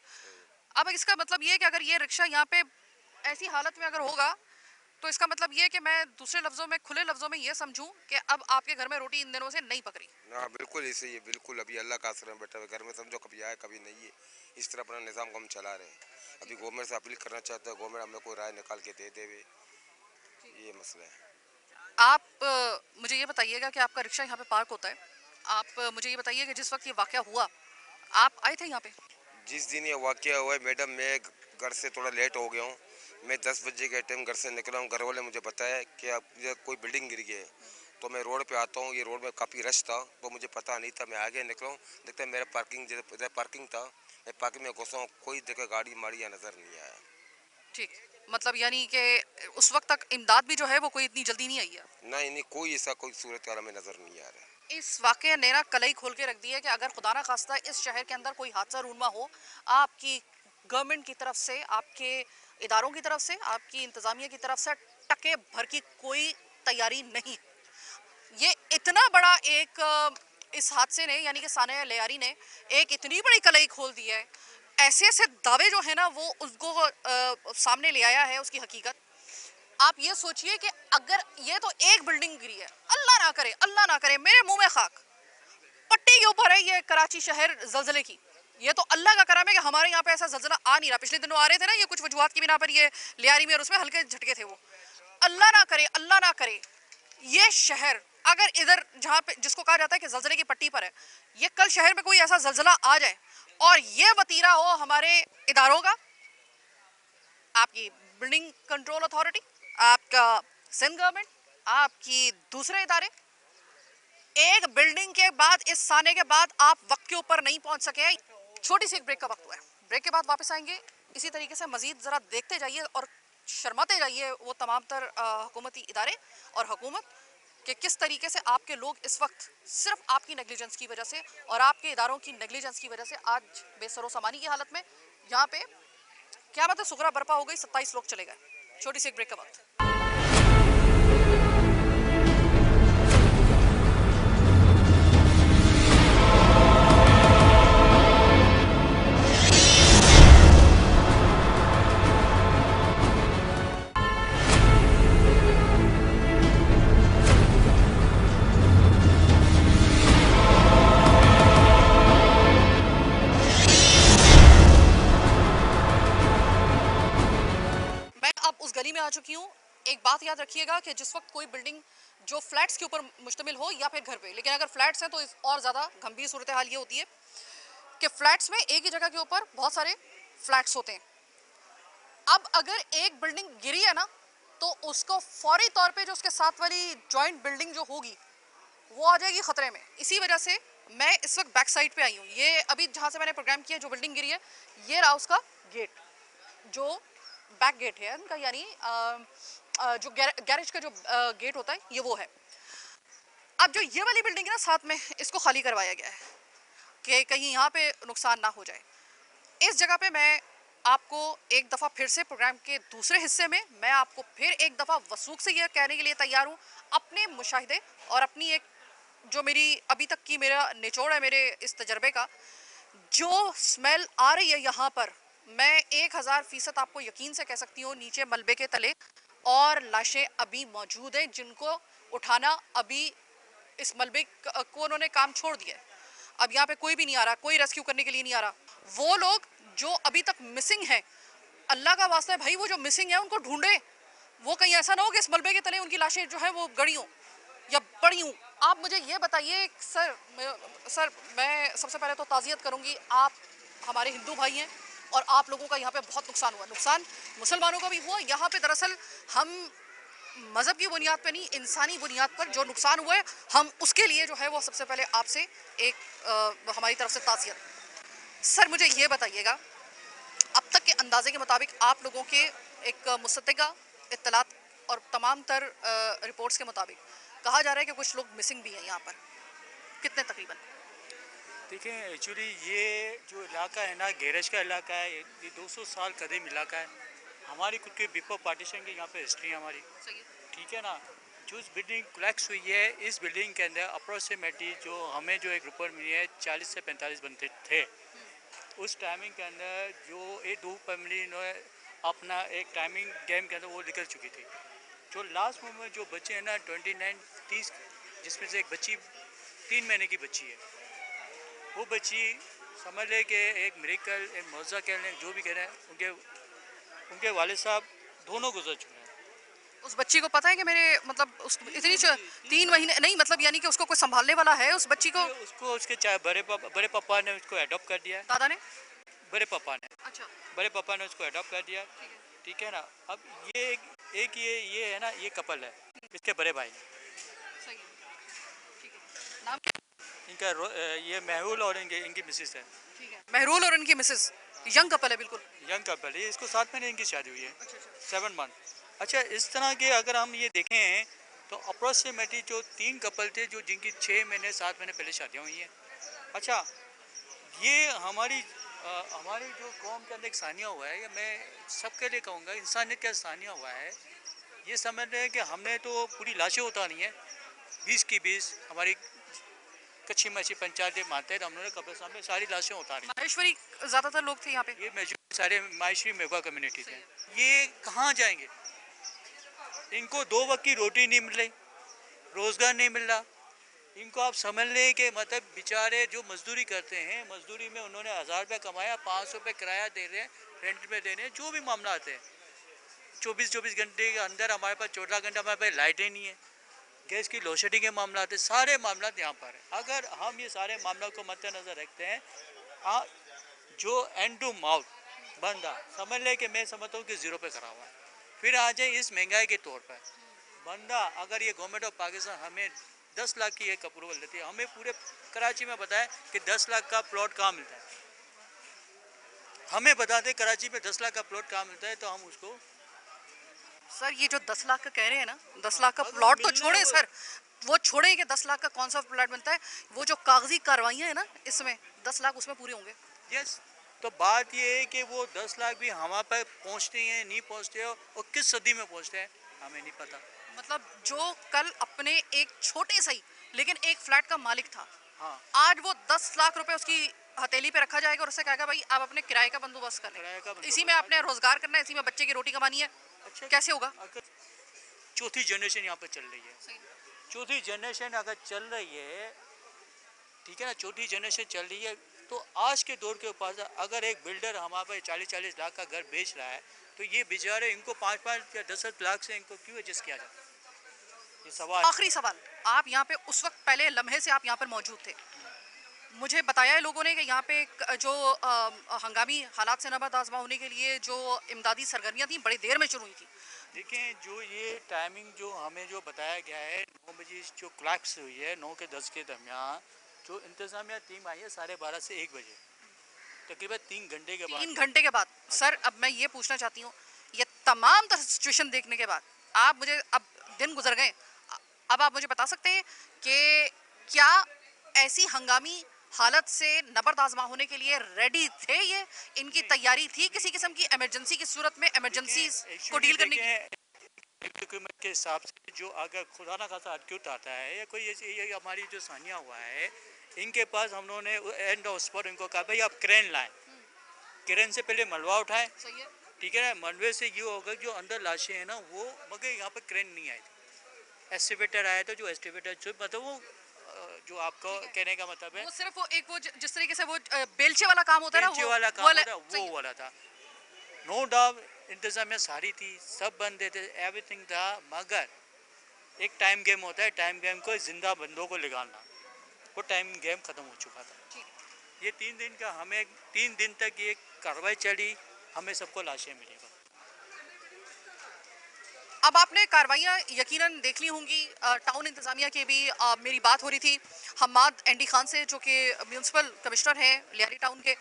अब इसका मतलब ये है कि अगर ये रिक्शा यहाँ पे ऐसी हालत में अगर होगा, तो इसका मतलब ये है कि मैं दूसरे लफ्जों में, खुले लफ्जों में ये समझूं कि अब आपके घर में रोटी इन दिनों से नहीं पक रही। ना बिल्कुल ऐसे ही है, बिल्कुल। अभी अल्लाह का आश्रम बैठा हुआ घर में, समझो कभी आए कभी नहीं है, इस तरह अपना निज़ाम को हम चला रहे हैं। अभी गवर्नमेंट से अपील करना चाहते हैं, गवर्नमेंट हमें कोई राय निकाल के दे देवे, ये मसला है। आप मुझे ये बताइएगा कि आपका रिक्शा यहाँ पे पार्क होता है, आप मुझे ये बताइए कि जिस वक्त ये वाकया हुआ आप आए थे यहाँ पे? जिस दिन ये वाकया हुआ है मैडम, मैं घर से थोड़ा लेट हो गया हूँ। मैं 10 बजे के टाइम घर से निकला हूँ। घर वाले मुझे बताया कि अब ये कोई बिल्डिंग गिर गई है, तो मैं रोड पे आता हूँ। ये रोड में काफ़ी रश था, तो मुझे पता नहीं था। मैं आगे निकला हूँ, देखता मेरा पार्किंग था, मैं पार्किंग में घुसा हूँ। कोई जगह गाड़ी माड़ी या नज़र नहीं आया। ठीक, मतलब यानी कि उस वक्त तक इमदाद भी जो है वो कोई इतनी जल्दी नहीं आई है। नहीं नहीं, कोई ऐसा कोई सूरत हाल में नज़र नहीं आ रहा है। इस वाकये ने ना कलई खोल के रख दी है कि अगर खुदा ना खास्ता इस शहर के अंदर कोई हादसा रूनमा हो, आपकी गवर्नमेंट की तरफ से, आपके इदारों की तरफ से, आपकी इंतजामिया की तरफ से टके भर की कोई तैयारी नहीं। ये इतना बड़ा एक इस हादसे ने, यानी कि सानिया लियारी ने एक इतनी बड़ी कलई खोल दी है। ऐसे ऐसे दावे जो है ना वो उसको सामने ले आया है, उसकी हकीकत। आप ये सोचिए कि अगर ये तो एक बिल्डिंग गिरी है, अल्लाह ना करे, अल्लाह ना करे, मेरे मुंह में खाक, पट्टी के ऊपर है ये कराची शहर जलजले की। ये तो अल्लाह का करम है कि हमारे यहाँ पे ऐसा जलजला आ नहीं रहा। पिछले दिनों आ रहे थे ना ये कुछ वजूहात की बिना पर ये लियारी में, और उसमें हल्के झटके थे वो। अल्लाह ना करे, अल्लाह ना करे ये शहर अगर इधर जहाँ पे जिसको कहा जाता है कि जलजले की पट्टी पर है, ये कल शहर में कोई ऐसा जलजला आ जाए और ये वतीरा हो हमारे इदारों का, आपकी बिल्डिंग कंट्रोल अथॉरिटी, आपका सिंध गवर्नमेंट, आपकी दूसरे इदारे, एक बिल्डिंग के बाद, इस साने के बाद आप वक्त के ऊपर नहीं पहुंच सके। छोटी सी एक ब्रेक का वक्त हुआ है, ब्रेक के बाद वापस आएंगे। इसी तरीके से मजीद जरा देखते जाइए और शर्माते जाइए वो तमाम तर हुकूमती इदारे और हुकूमत कि किस तरीके से आपके लोग इस वक्त सिर्फ आपकी नेग्लिजेंस की वजह से और आपके इदारों की नेग्लिजेंस की वजह से आज बेसरो सामानी की हालत में यहाँ पे क्या मतलब सुगरा बर्पा हो गई, 27 लोग चले गए। छोटी सी एक ब्रेक का वक्त। उस गली में आ चुकी हूँ। एक बात याद रखिएगा कि जिस वक्त कोई बिल्डिंग जो फ्लैट्स के ऊपर मुश्तमिल हो या फिर घर पे, लेकिन अगर फ्लैट्स हैं तो और ज़्यादा गंभीर सूरत हाल ये होती है कि फ्लैट्स में एक ही जगह के ऊपर बहुत सारे फ्लैट्स होते हैं। अब अगर एक बिल्डिंग गिरी है ना तो उसको फौरी तौर पे जो उसके साथ वाली जॉइंट बिल्डिंग जो होगी वो आ जाएगी खतरे में। इसी वजह से मैं इस वक्त बैक साइड पे आई हूँ। ये अभी जहाँ से मैंने प्रोग्राम किया, जो बिल्डिंग गिरी है, ये रहा उसका गेट, जो बैक गेट है उनका, यानी जो गैरेज का जो गेट होता है ये वो है। अब जो ये वाली बिल्डिंग है ना साथ में, इसको खाली करवाया गया है कि कहीं यहाँ पे नुकसान ना हो जाए। इस जगह पे मैं आपको एक दफ़ा फिर से प्रोग्राम के दूसरे हिस्से में मैं आपको फिर एक दफ़ा वसूख से ये कहने के लिए तैयार हूँ, अपने मुशाहिदे और अपनी एक जो मेरी अभी तक की मेरा निचोड़ है मेरे इस तजर्बे का, जो स्मेल आ रही है यहाँ पर, मैं 1000% आपको यकीन से कह सकती हूँ नीचे मलबे के तले और लाशें अभी मौजूद हैं, जिनको उठाना अभी इस मलबे को उन्होंने काम छोड़ दिया है। अब यहाँ पे कोई भी नहीं आ रहा, कोई रेस्क्यू करने के लिए नहीं आ रहा। वो लोग जो अभी तक मिसिंग हैं, अल्लाह का वास्ता है भाई, वो जो मिसिंग है उनको ढूंढे। वो कहीं ऐसा ना हो कि इस मलबे के तले उनकी लाशें जो है वो गड़ी हों या पड़ी हूँ। आप मुझे ये बताइए सर, मैं सबसे पहले तो ताज़ियत करूँगी, आप हमारे हिंदू भाई हैं और आप लोगों का यहाँ पे बहुत नुकसान हुआ। नुकसान मुसलमानों का भी हुआ यहाँ पे। दरअसल हम मज़हब की बुनियाद पर नहीं, इंसानी बुनियाद पर जो नुकसान हुआ है, हम उसके लिए जो है वो सबसे पहले आपसे एक हमारी तरफ से ताज़ियत। सर मुझे ये बताइएगा, अब तक के अंदाजे के मुताबिक आप लोगों के एक मुसद्दिका इत्तलात और तमाम तर रिपोर्ट्स के मुताबिक कहा जा रहा है कि कुछ लोग मिसिंग भी हैं यहाँ पर, कितने तकरीबन? देखें, एक्चुअली ये जो इलाका है ना, गैरेज का इलाका है, ये 200 साल कदीम इलाका है। हमारी खुद के बिफोर पार्टीशन की यहाँ पे हिस्ट्री है हमारी, सही है। ठीक है ना। जो इस बिल्डिंग कोलैप्स हुई है, इस बिल्डिंग के अंदर अप्रोक्सीमेटली जो हमें जो एक रिपोर्ट मिली है 40 से 45 बंदे थे। उस टाइमिंग के अंदर जो एक दो फैमिली ने अपना एक टाइमिंग गेम के अंदर वो निकल चुकी थी। जो लास्ट मोमेंट जो बच्चे हैं ना 29-30, जिसमें से एक बच्ची 3 महीने की बच्ची है, वो बच्ची समझ ले कि एक मिरेकल, एक मौजा कह लें, जो भी कह रहे हैं, उनके वालिद साहब दोनों गुजर चुके हैं। उस बच्ची को पता है कि मेरे मतलब उस इतनी 3 महीने नहीं, मतलब यानी कि उसको कोई संभालने वाला है उस बच्ची को? उसको उसके चाहे बड़े पापा ने उसको अडॉप्ट कर दिया है। दादा ने? बड़े पापा ने अच्छा। बड़े पापा ने उसको अडॉप्ट कर दिया, ठीक है ना। अब ये एक ये है ना, ये कपल है, इसके बड़े भाई सही है, ठीक है। नाम? इनका ये महूल और इनकी मिसेस है। ठीक है। महरूल और इनकी मिसेस, यंग कपल है बिल्कुल। यंग कपल है, इसको 7 महीने इनकी शादी हुई है। अच्छा अच्छा। 7 मंथ। अच्छा, इस तरह के अगर हम ये देखें तो अप्रोक्सीमेटली जो 3 कपल थे जो जिनकी 6 महीने 7 महीने पहले शादियाँ हुई हैं। अच्छा, ये हमारी जो कौम के अंदर एक सानिया हुआ है, ये मैं सबके लिए कहूँगा, इंसानियत का सानिया हुआ है। ये समझ रहे हैं कि हमने तो पूरी लाशें उतारी हैं, 20 की 20 हमारी कच्ची मच्छी पंचायत मानते हैं, तो हमने कब्रिस्तान में सारी लाशें उतारी। माहेश्वरी ज्यादातर लोग थे यहाँ पे। ये मेजॉरिटी सारे मायशरी मेवा कम्युनिटी थे। ये कहाँ जाएंगे? इनको 2 वक्त की रोटी नहीं मिल रही, रोज़गार नहीं मिल रहा। इनको आप समझ लें कि मतलब बेचारे जो मजदूरी करते हैं, मजदूरी में उन्होंने 1000 रुपये कमाया, 500 रुपये किराया दे रहे हैं, रेंट में दे रहे हैं, जो भी मामला आते हैं। 24 घंटे के अंदर हमारे पास 14 घंटा हमारे पास लाइटें नहीं है, गैस की लोड के मामला आते, सारे मामला यहाँ पर है। अगर हम ये सारे मामला को मद्देनजर रखते हैं, जो एंड टू माउथ बंदा समझ ले कि मैं समझता हूँ कि 0 पे खड़ा हुआ है। फिर आ जाए इस महंगाई के तौर पर, बंदा अगर ये गवर्नमेंट ऑफ पाकिस्तान हमें 10 लाख की एक अप्रूवल देती है, हमें पूरे कराची में बताया कि 10 लाख का प्लॉट कहाँ मिलता है, हमें बता दे कराची में 10 लाख का प्लॉट कहाँ मिलता है, तो हम उसको। सर ये जो 10 लाख का कह रहे हैं ना, 10 लाख का प्लॉट तो छोड़े सर, वो छोड़े कि 10 लाख का कौन सा प्लॉट मिलता है, वो जो कागजी कार्रवाइयाँ है ना, इसमें 10 लाख उसमें पूरे होंगे। यस, तो बात ये है कि वो 10 लाख भी हमारे पर पहुँचते हैं नहीं पहुँचते हैं, और किस सदी में पहुँचते हैं हमें नहीं पता। मतलब जो कल अपने एक छोटे सही लेकिन एक फ्लैट का मालिक था, हाँ, आज वो 10 लाख रुपए उसकी हथेली पे रखा जाएगा और उससे कहेगा भाई आप अपने किराए का बंदोबस्त कर लें, इसी में आपने रोजगार करना है, इसी में बच्चे की रोटी कमानी है। अच्छा कैसे होगा? अगर चौथी जनरेशन यहाँ पर चल रही है, चौथी जनरेशन अगर चल रही है, ठीक है ना, चौथी जनरेशन चल रही है, तो आज के दौर के ऊपर अगर एक बिल्डर हमारे पास 40-40 लाख का घर बेच रहा है, तो ये बेचारे इनको 5-5 या 10 लाख से इनको क्यों एडजस्ट किया जाए? ये सवाल। आखिरी सवाल, आप यहाँ पे उस वक्त पहले लम्हे से आप यहाँ पर मौजूद थे, मुझे बताया है लोगों ने कि यहाँ पे जो हंगामी हालात से नबर्द आज़मा होने के लिए जो इमदादी सरगर्मियाँ थी बड़ी देर में शुरू हुई थी। देखें, जो ये टाइमिंग जो हमें जो बताया गया है 9 बजे जो क्लैक्स हुई है, 9 के 10 के दरमियान जो इंतज़ामिया टीम आई है 12:30 से 1 बजे, तकरीबन 3 घंटे के बाद। 3 घंटे के बाद। सर अब मैं ये पूछना चाहती हूँ, ये तमाम तरह सिचुएशन देखने के बाद आप मुझे, अब दिन गुजर गए, अब आप मुझे बता सकते हैं कि क्या ऐसी हंगामी हालत से नबर्द आज़मा होने के लिए रेडी थे, ये इनकी तैयारी थी किसी किस्म की इमरजेंसी की सूरत में, इमरजेंसी को डील करने की? डॉक्यूमेंट के हिसाब से जो अगर खुदा ना खासा अटक्यूट आता है या कोई ये हमारी जो सानिया हुआ है, इनके पास हम लोगों ने एंड ऑफ स्पॉट इनको कहा भाई आप क्रेन लाएं, क्रेन से पहले मलबा उठाएं, सही है। ठीक है ना। मलबे से ये होगा जो अंदर लाशें हैं ना वो, मगर यहाँ पर क्रेन नहीं आई थी, एस्टिवेटर आया था, जो एस्टिवेटर जो मतलब वो जो आपको कहने का मतलब है वो सिर्फ वो एक वो जिस तरीके से वो बेलचे वाला काम होता है ना, बेंचे वाला काम होता है, वो वाला था। नो डाउट इंतजामिया सारी थी, सब बंदे थे, एवरीथिंग था, मगर एक टाइम गेम होता है, टाइम गेम को जिंदा बंदों को निकालना, वो टाइम गेम खत्म हो चुका था। ये 3 दिन का, हमें 3 दिन तक ये कार्रवाई चली, हमें सबको लाशें मिली। अब आपने कार्रवाइयाँ यकीनन देख ली होंगी, टाउन इंतजामिया की भी मेरी बात हो रही थी हम्माद एंडी खान से, जो कि म्यूनसिपल कमिश्नर हैं लियारी टाउन के।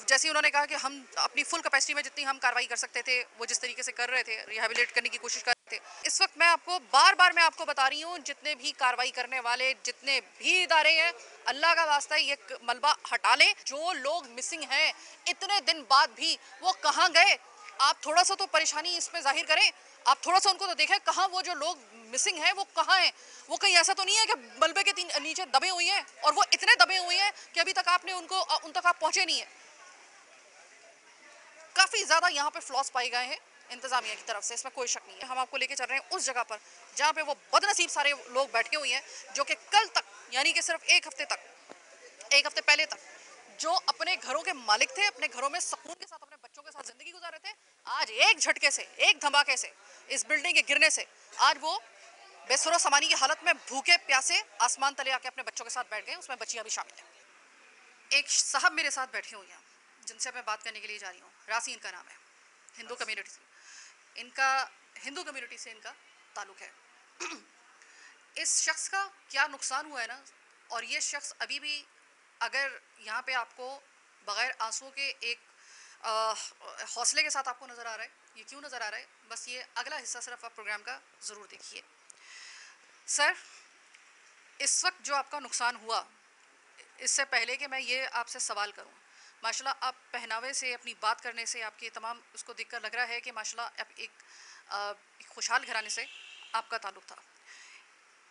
जैसे उन्होंने कहा कि हम अपनी फुल कैपेसिटी में जितनी हम कार्रवाई कर सकते थे वो जिस तरीके से कर रहे थे, रिहेबिलिटेट करने की कोशिश कर इस वक्त मैं आपको बता रही हूँ, जितने भी कार्रवाई करने वाले जितने भी इदारे हैं, अल्लाह का वास्ता ये मलबा हटा लें। जो लोग मिसिंग हैं इतने दिन बाद भी वो कहाँ गए? आप थोड़ा सा तो परेशानी इसमें जाहिर करें, आप थोड़ा सा उनको तो देखें, कहाँ वो जो लोग मिसिंग हैं वो कहाँ हैं? वो कहीं ऐसा तो नहीं है कि मलबे के नीचे दबे हुए हैं, और वो इतने दबे हुए हैं कि अभी तक आपने उन तक आप पहुंचे नहीं है। काफी ज्यादा यहाँ पे फ्लॉस पाए गए हैं इंतजामिया की तरफ से, इसमें कोई शक नहीं है। हम आपको लेके चल रहे हैं उस जगह पर जहाँ पे वो बदनसीब सारे लोग बैठे हुए हैं, जो कि कल तक, यानी कि सिर्फ एक हफ्ते पहले तक जो अपने घरों के मालिक थे, अपने घरों में सुकून के साथ अपने बच्चों के साथ जिंदगी गुजार रहे थे, आज एक झटके से, एक धमाके से, इस बिल्डिंग के गिरने से आज वो बेसुरो सामानी की हालत में भूखे प्यासे आसमान तले आके अपने बच्चों के साथ बैठ गए, उसमें बच्चियां भी शामिल हैं। एक साहब मेरे साथ बैठे हुए हैं जिनसे मैं बात करने के लिए जा रही हूँ। रासी इनका नाम है, हिंदू कम्युनिटी से इनका ताल्लुक है। इस शख्स का क्या नुकसान हुआ है ना, और ये शख्स अभी भी अगर यहाँ पे आपको बगैर आंसुओं के एक हौसले के साथ आपको नज़र आ रहा है, ये क्यों नज़र आ रहा है, बस ये अगला हिस्सा सिर्फ आप प्रोग्राम का ज़रूर देखिए। सर, इस वक्त जो आपका नुकसान हुआ, इससे पहले कि मैं ये आपसे सवाल करूं, माशाल्लाह आप पहनावे से, अपनी बात करने से, आपके तमाम उसको देखकर लग रहा है कि माशाल्लाह आप एक खुशहाल घराने से आपका ताल्लुक था।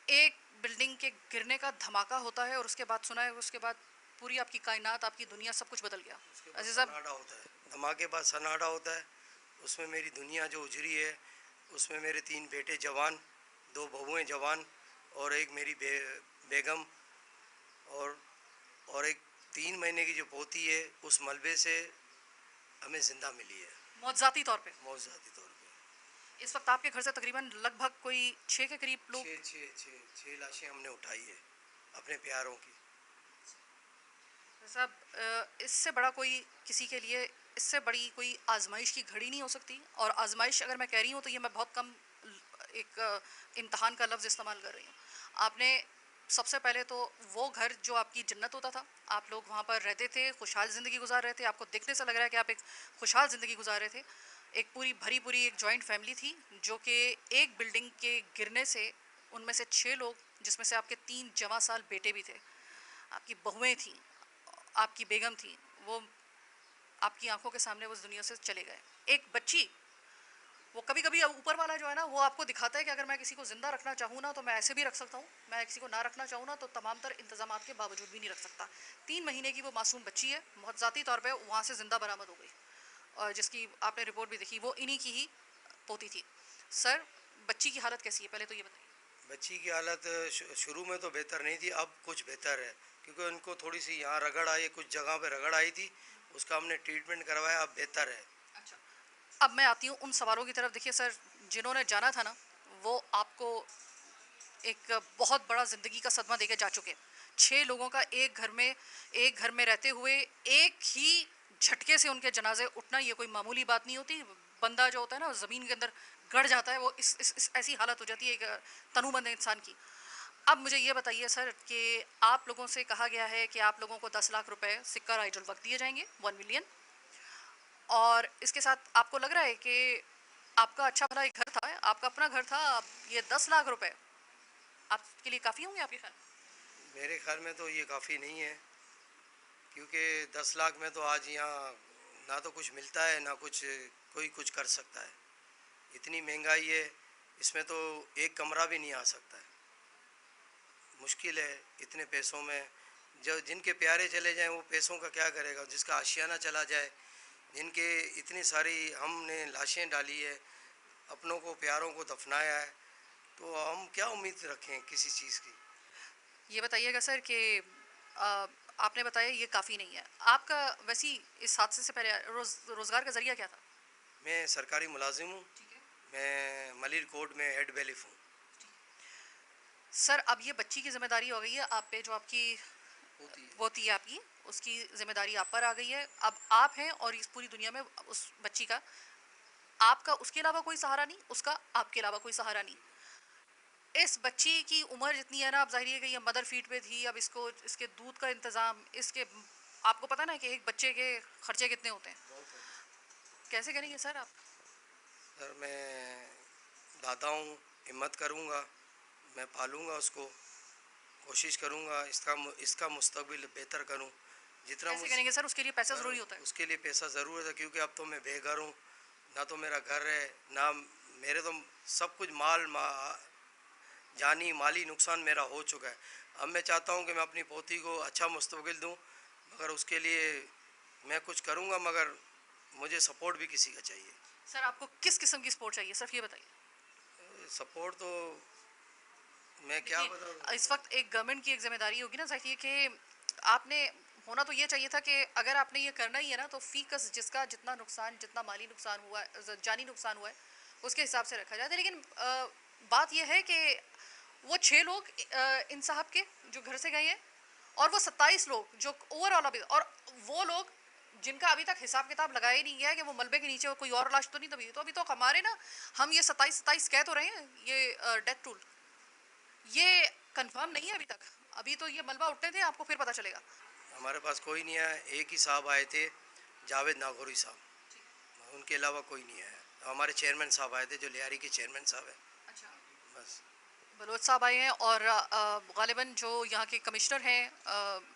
एक बिल्डिंग के गिरने का धमाका होता है और उसके बाद सुना है, उसके बाद पूरी आपकी कायनात, आपकी दुनिया, सब कुछ बदल गया। अजीज साहब, सनाडा होता है, धमाके बाद सनाडा होता है, उसमें मेरी दुनिया जो उजरी है, उसमें मेरे 3 बेटे जवान, 2 बहुएं जवान, और एक मेरी बेगम, और एक 3 महीने की जो पोती है, उस मलबे से हमें जिंदा मिली है, मौजज़ाती तौर पे। मौजूदी तौर पे। इस वक्त आपके घर से तकरीबन लगभग कोई 6 के करीब लोग, छः लाशें हमने उठाई है अपने प्यारों की। साहब इससे बड़ा कोई किसी के लिए, इससे बड़ी कोई आजमाइश की घड़ी नहीं हो सकती। और आजमाइश अगर मैं कह रही हूँ तो ये मैं बहुत कम एक इम्तहान का लफ्ज़ इस्तेमाल कर रही हूँ। आपने सबसे पहले तो वो घर जो आपकी जन्नत होता था, आप लोग वहाँ पर रहते थे, खुशहाल ज़िंदगी गुजार रहे थे, आपको देखने से लग रहा है कि आप एक खुशहाल ज़िंदगी गुजार रहे थे। एक पूरी एक जॉइंट फैमिली थी, जो कि एक बिल्डिंग के गिरने से उनमें से 6 लोग, जिसमें से आपके 3 जवां साल बेटे भी थे, आपकी बहुएँ थीं, आपकी बेगम थी, वो आपकी आंखों के सामने उस दुनिया से चले गए। एक बच्ची, वो कभी कभी ऊपर वाला जो है ना, वो आपको दिखाता है कि अगर मैं किसी को ज़िंदा रखना चाहूँ ना तो मैं ऐसे भी रख सकता हूँ, मैं किसी को ना रखना चाहूँ ना तो तमाम तर इंतजाम के बावजूद भी नहीं रख सकता। 3 महीने की वो मासूम बच्ची है, बहुत ज़ाती तौर पर वहाँ से ज़िंदा बरामद हो गई, और जिसकी आपने रिपोर्ट भी देखी, वो इन्हीं की ही पोती थी। सर, बच्ची की हालत कैसी है, पहले तो ये बताइए। बच्ची की हालत शुरू में तो बेहतर नहीं थी, अब कुछ बेहतर है, क्योंकि उनको थोड़ी सी यहाँ रगड़ आई, कुछ जगह पे रगड़ आई थी, उसका हमने ट्रीटमेंट करवाया, अब बेहतर है। अच्छा, अब मैं आती हूँ उन सवालों की तरफ। देखिए सर, जिन्होंने जाना था ना, वो आपको एक बहुत बड़ा ज़िंदगी का सदमा देके जा चुके। 6 लोगों का एक घर में रहते हुए एक ही झटके से उनके जनाजे उठना, ये कोई मामूली बात नहीं होती। बंदा जो होता है ना, ज़मीन के अंदर गड़ जाता है, वो इस ऐसी हालत हो जाती है एक तनुबंद इंसान की। अब मुझे ये बताइए सर कि आप लोगों से कहा गया है कि आप लोगों को 10 लाख रुपए सिक्का राइजुल वक्त दिए जाएंगे, 1 मिलियन, और इसके साथ आपको लग रहा है कि आपका अच्छा भला एक घर था, आपका अपना घर था, अब ये 10 लाख रुपए आपके लिए काफ़ी होंगे आपके ख्याल में? मेरे ख्याल में तो ये काफ़ी नहीं है, क्योंकि 10 लाख में तो आज यहाँ ना तो कुछ मिलता है, ना कुछ कोई कुछ कर सकता है। इतनी महंगाई है, इसमें तो एक कमरा भी नहीं आ सकता है, मुश्किल है इतने पैसों में। जो जिनके प्यारे चले जाएं, वो पैसों का क्या करेगा? जिसका आशियाना चला जाए, जिनके इतनी सारी हमने लाशें डाली है, अपनों को प्यारों को दफनाया है, तो हम क्या उम्मीद रखें किसी चीज़ की? ये बताइएगा सर कि आपने बताया ये काफ़ी नहीं है, आपका वैसी इस हादसे से पहले रोज़गार का ज़रिया क्या था? मैं सरकारी मुलाजिम हूँ, ठीक है मैं मलिर कोर्ट में हेड बैलिफ हूँ। सर, अब ये बच्ची की जिम्मेदारी हो गई है आप पे, जो आपकी पोती है आपकी, उसकी जिम्मेदारी आप पर आ गई है। अब आप हैं और इस पूरी दुनिया में उस बच्ची का, आपका उसके अलावा कोई सहारा नहीं, उसका आपके अलावा कोई सहारा नहीं। इस बच्ची की उम्र जितनी है ना, आप जाहिर है कि ये मदर फीड पे थी, अब इसको इसके दूध का इंतज़ाम, इसके, आपको पता ना कि एक बच्चे के खर्चे कितने होते हैं, कैसे करेंगे सर आप? सर, मैं दाता हूँ, हिम्मत करूँगा, मैं पालूँगा उसको, कोशिश करूँगा इसका मुस्तकबिल बेहतर करूँ जितना कैसे करेंगे सर? उसके लिए पैसा ज़रूरी होता है। उसके लिए पैसा ज़रूर है क्योंकि अब तो मैं बेघर हूँ, ना तो मेरा घर है, ना मेरे तो सब कुछ जानी माली नुकसान मेरा हो चुका है। अब मैं चाहता हूँ कि मैं अपनी पोती को अच्छा मुस्तकबिल दूँ, मगर उसके लिए मैं कुछ करूँगा, मगर मुझे सपोर्ट भी किसी का चाहिए। सर आपको किस किस्म की सपोर्ट चाहिए, सिर्फ ये बताइए। सपोर्ट तो मैं क्या बताऊँ। इस वक्त एक गवर्नमेंट की एक जिम्मेदारी होगी ना जाहिर कि आपने होना तो ये चाहिए था कि अगर आपने ये करना ही है ना तो फीकस जिसका जितना नुकसान, जितना माली नुकसान हुआ है, जानी नुकसान हुआ है, उसके हिसाब से रखा जाता है। लेकिन बात यह है कि वो 6 लोग इन साहब के जो घर से गए हैं और वो 27 लोग जो ओवरऑल अभी, और वो लोग जिनका अभी तक हिसाब किताब लगाया ही नहीं गया है कि वो मलबे के नीचे कोई और लाश तो नहीं दबी। तो अभी तो हमारे ना, हम ये 27 कह तो रहे हैं ये डेथ टूल, ये कंफर्म नहीं है अभी तक। अभी तो ये मलबा उठने थे, आपको फिर पता चलेगा। हमारे पास कोई नहीं है, एक ही साहब आए थे, जावेद नागौरी साहब, उनके अलावा कोई नहीं है। हमारे चेयरमैन साहब आए थे, जो लियारी के चेयरमैन साहब हैं। अच्छा, बस बलोच साहब आए हैं और गालिबन जो यहाँ के कमिश्नर हैं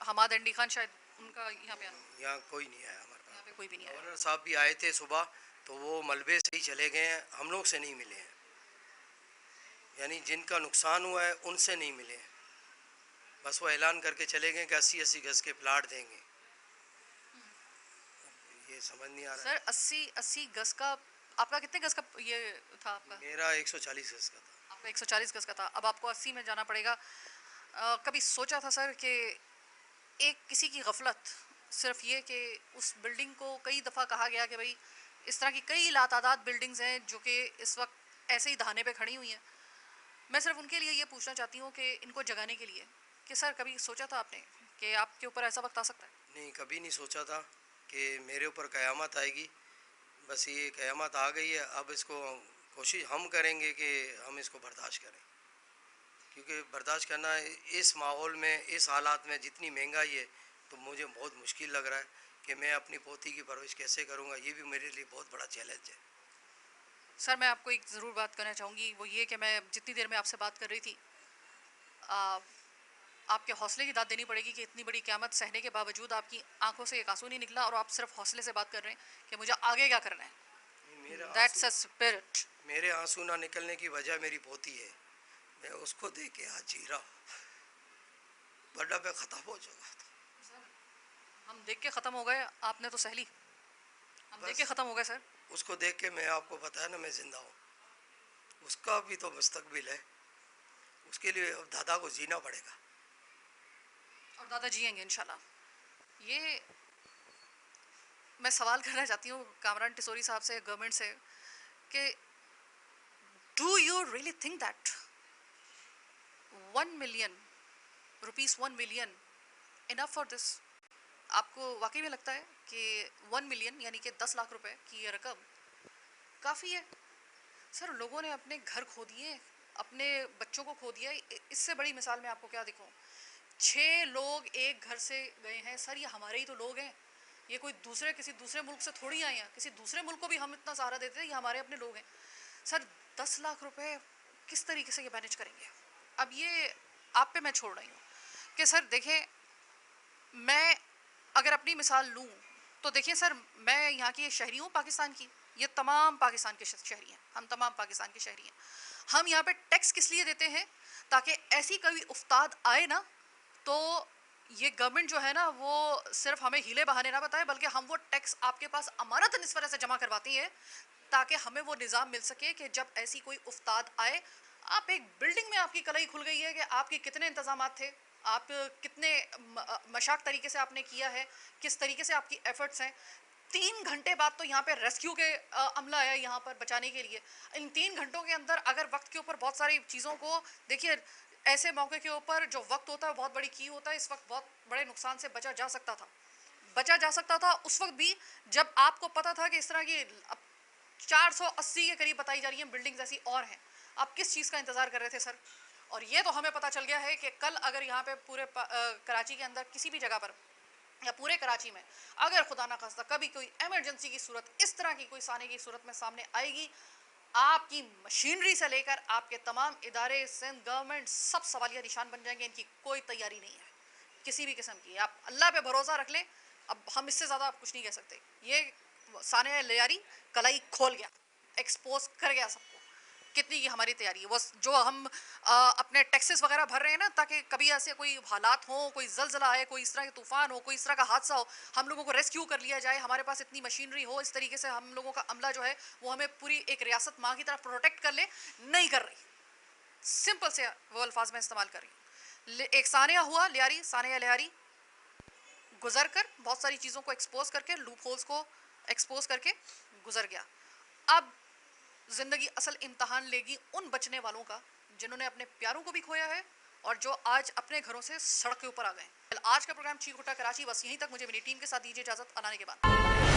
हमाद अंडी खान, शायद उनका यहाँ पे आना, यहाँ कोई नहीं आया हमारे यहाँ पे पास। कोई भी नहीं आया। गवर्नर साहब भी आए थे सुबह, तो वो मलबे से ही चले गए हैं, हम लोग से नहीं मिले हैं, यानी जिनका नुकसान हुआ है उनसे नहीं मिले हैं। बस वो ऐलान करके चले गए कि 80-80 गज के प्लाट देंगे। ये समझ नहीं आ रहा सर 80 गज का, आपका कितने गज का ये था आपका? है। मेरा 140 गज का था। आपका 140 गज का था, अब आपको 80 में जाना पड़ेगा। कभी सोचा था सर कि एक किसी की गफलत, सिर्फ ये कि उस बिल्डिंग को कई दफ़ा कहा गया कि भाई इस तरह की कई लातादाद बिल्डिंग्स हैं जो कि इस वक्त ऐसे ही दहाने पे खड़ी हुई हैं, मैं सिर्फ उनके लिए ये पूछना चाहती हूँ कि इनको जगाने के लिए कि सर कभी सोचा था आपने कि आपके ऊपर ऐसा वक्त आ सकता है? नहीं, कभी नहीं सोचा था कि मेरे ऊपर क़यामत आएगी। बस ये क़यामत आ गई है, अब इसको कोशिश हम करेंगे कि हम इसको बर्दाश्त करें, क्योंकि बर्दाश्त करना इस माहौल में, इस हालात में जितनी महंगाई है, तो मुझे बहुत मुश्किल लग रहा है कि मैं अपनी पोती की परवरिश कैसे करूँगा। ये भी मेरे लिए बहुत बड़ा चैलेंज है। सर मैं आपको एक ज़रूर बात करना चाहूँगी, वो ये कि मैं जितनी देर में आपसे बात कर रही थी, आपके हौसले की दाद देनी पड़ेगी कि इतनी बड़ी क़यामत सहने के बावजूद आपकी आंखों से एक आंसू नहीं निकला और आप सिर्फ हौसले से बात कर रहे हैं कि मुझे आगे क्या करना है। That's a spirit. मेरे आंसू ना निकलने की वजह मेरी पोती है, मैं उसको देख के आज जी रहा, वरना पे ख़त्म हो चुका था। हम देख के ख़त्म हो गए, आपने तो सहली, हम देख के ख़त्म हो गए सर। उसको देख के मैं, आपको बताया ना, मैं ज़िंदा हूँ। उसका भी तो मुस्तकबिल है, उसके लिए अब दादा को जीना पड़ेगा। और दादा जिएंगे इंशाल्लाह। ये मैं सवाल करना चाहती हूँ कामरान टिसोरी साहब से, गवर्नमेंट से, कि do you really think that 1 million rupees, 1 million enough for this? आपको वाकई में लगता है कि 1 मिलियन यानी कि 10 लाख रुपए की ये रकम काफ़ी है? सर लोगों ने अपने घर खो दिए, अपने बच्चों को खो दिया, इससे बड़ी मिसाल मैं आपको क्या दिखाऊं? 6 लोग एक घर से गए हैं सर, ये हमारे ही तो लोग हैं, ये कोई दूसरे किसी दूसरे मुल्क से थोड़ी आए हैं, किसी दूसरे मुल्क को भी हम इतना सहारा देते हैं, ये हमारे अपने लोग हैं। सर 10 लाख रुपए किस तरीके से ये मैनेज करेंगे? अब ये आप पे मैं छोड़ रही हूँ कि सर देखें, मैं अगर अपनी मिसाल लूँ तो देखिए सर, मैं यहाँ की शहरी हूँ पाकिस्तान की, ये तमाम पाकिस्तान के शहरी हैं, हम तमाम पाकिस्तान के शहरी हैं। हम यहाँ पे टैक्स किस लिए देते हैं? ताकि ऐसी कभी उफ्ताद आए ना तो ये गवर्नमेंट जो है ना वो सिर्फ हमें हीले बहाने ना बताए, बल्कि हम वो टैक्स आपके पास अमानतन इस वजह से जमा करवाती है ताकि हमें वो निज़ाम मिल सके कि जब ऐसी कोई उफ्ताद आए, आप एक बिल्डिंग में आपकी कलाई खुल गई है कि आपके कितने इंतजाम थे, आप कितने मशाक तरीके से आपने किया है, किस तरीके से आपकी एफर्ट्स हैं। 3 घंटे बाद तो यहाँ पे रेस्क्यू के अमला आया यहाँ पर बचाने के लिए। इन 3 घंटों के अंदर अगर वक्त के ऊपर बहुत सारी चीज़ों को देखिए, ऐसे मौके के ऊपर जो वक्त होता है बहुत बड़ी की होता है, इस वक्त बहुत बड़े नुकसान से बचा जा सकता था, बचा जा सकता था उस वक्त भी जब आपको पता था कि इस तरह की 480 के करीब बताई जा रही हैं बिल्डिंग्स ऐसी और हैं। आप किस चीज़ का इंतज़ार कर रहे थे सर? और ये तो हमें पता चल गया है कि कल अगर यहाँ पे पूरे कराची के अंदर किसी भी जगह पर या पूरे कराची में अगर खुदा ना खास्ता कभी कोई एमरजेंसी की सूरत, इस तरह की कोई साने की सूरत में सामने आएगी, आपकी मशीनरी से लेकर आपके तमाम इदारे, सिंध गवर्नमेंट, सब सवालिया निशान बन जाएंगे। इनकी कोई तैयारी नहीं है किसी भी किस्म की। आप अल्लाह पे भरोसा रख लें, अब हम इससे ज़्यादा आप कुछ नहीं कह सकते। ये सानिया लियारी कलाई खोल गया, एक्सपोज कर गया सबको कितनी की हमारी तैयारी है। बस जो हम अपने टैक्सेस वगैरह भर रहे हैं ना, ताकि कभी ऐसे कोई हालात हो, कोई जलजला आए, कोई इस तरह के तूफान हो, कोई इस तरह का हादसा हो, हम लोगों को रेस्क्यू कर लिया जाए, हमारे पास इतनी मशीनरी हो, इस तरीके से हम लोगों का अमला जो है वो हमें पूरी एक रियासत माँ की तरफ प्रोटेक्ट कर ले, नहीं कर रही। सिंपल से वो अल्फाज में इस्तेमाल कर रही। एक सानिया हुआ लियारी, सानिया लियारी गुजर कर बहुत सारी चीज़ों को एक्सपोज करके, लूप होल्स को एक्सपोज करके गुजर गया। अब जिंदगी असल इम्तहान लेगी उन बचने वालों का जिन्होंने अपने प्यारों को भी खोया है और जो आज अपने घरों से सड़क के ऊपर आ गए। आज का प्रोग्राम चीख उठा कराची बस यहीं तक। मुझे मेरी टीम के साथ दीजिए इजाजत। आने के बाद